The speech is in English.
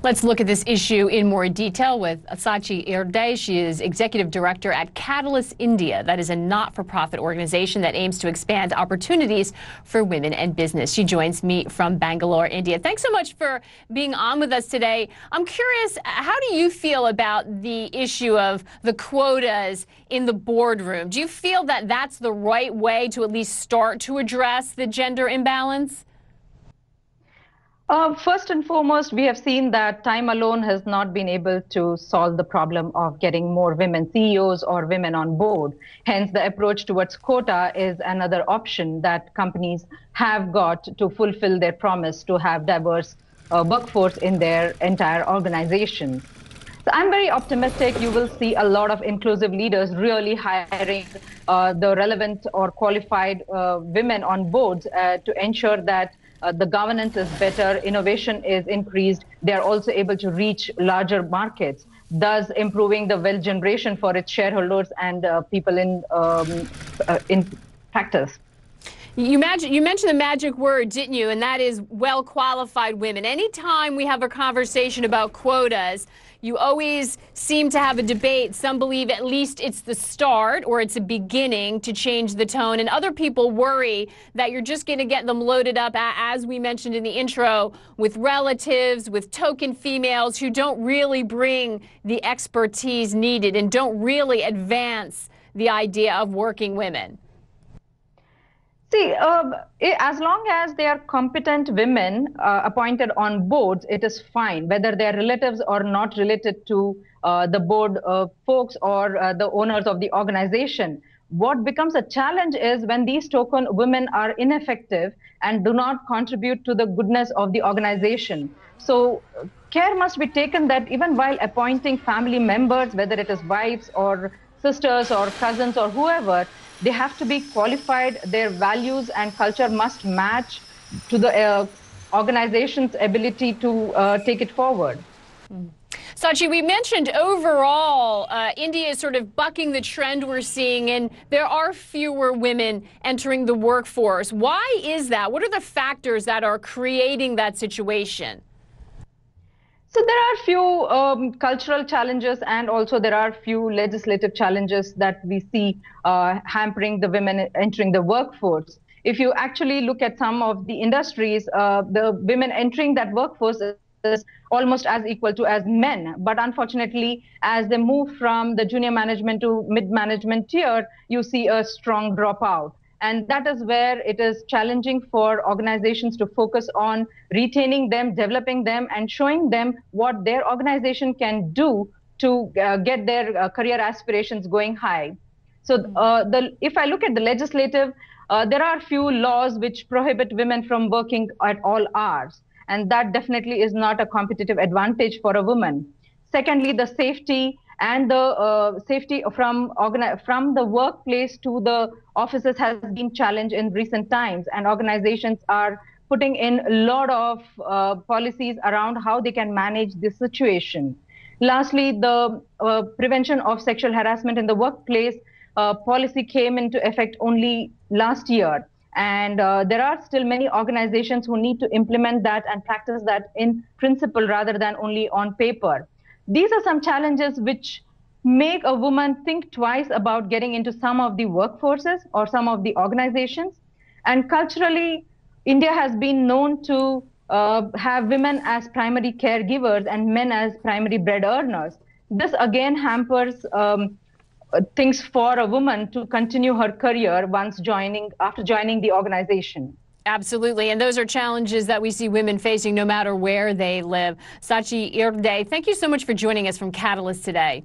Let's look at this issue in more detail with Shachi Irde. She is Executive Director at Catalyst India. That is a not-for-profit organization that aims to expand opportunities for women and business. She joins me from Bangalore, India. Thanks so much for being on with us today. I'm curious, how do you feel about the issue of the quotas in the boardroom? Do you feel that that's the right way to at least start to address the gender imbalance? First and foremost, we have seen that time alone has not been able to solve the problem of getting more women CEOs or women on board. Hence, the approach towards quota is another option that companies have got to fulfill their promise to have diverse workforce in their entire organization. So I'm very optimistic you will see a lot of inclusive leaders really hiring the relevant or qualified women on boards to ensure that the governance is better, innovation is increased, they are also able to reach larger markets, thus improving the wealth generation for its shareholders and people in practice. You mentioned the magic word, didn't you? And that is well-qualified women. Anytime we have a conversation about quotas, you always seem to have a debate. Some believe at least it's the start or it's a beginning to change the tone. And other people worry that you're just going to get them loaded up, as we mentioned in the intro, with relatives, with token females who don't really bring the expertise needed and don't really advance the idea of working women. See, as long as they are competent women appointed on boards, it is fine, whether they are relatives or not related to the board folks or the owners of the organization. What becomes a challenge is when these token women are ineffective and do not contribute to the goodness of the organization. So care must be taken that even while appointing family members, whether it is wives or sisters or cousins or whoever, they have to be qualified, their values and culture must match to the organization's ability to take it forward. Shachi, we mentioned overall India is sort of bucking the trend we're seeing, and there are fewer women entering the workforce. Why is that? What are the factors that are creating that situation? So there are few cultural challenges, and also there are few legislative challenges that we see hampering the women entering the workforce. If you actually look at some of the industries, the women entering that workforce is almost as equal to as men. But unfortunately, as they move from the junior management to mid-management tier, you see a strong dropout. And that is where it is challenging for organizations to focus on retaining them, developing them, and showing them what their organization can do to get their career aspirations going high. So if I look at the legislative, there are few laws which prohibit women from working at all hours. And that definitely is not a competitive advantage for a woman. Secondly, the safety and the safety from the workplace to the offices has been challenged in recent times, and organizations are putting in a lot of policies around how they can manage this situation. Lastly, the prevention of sexual harassment in the workplace policy came into effect only last year, and there are still many organizations who need to implement that and practice that in principle rather than only on paper. These are some challenges which make a woman think twice about getting into some of the workforces or some of the organizations. And culturally, India has been known to have women as primary caregivers and men as primary bread earners. This again hampers things for a woman to continue her career after joining the organization. Absolutely. And those are challenges that we see women facing no matter where they live. Shachi Irde, thank you so much for joining us from Catalyst today.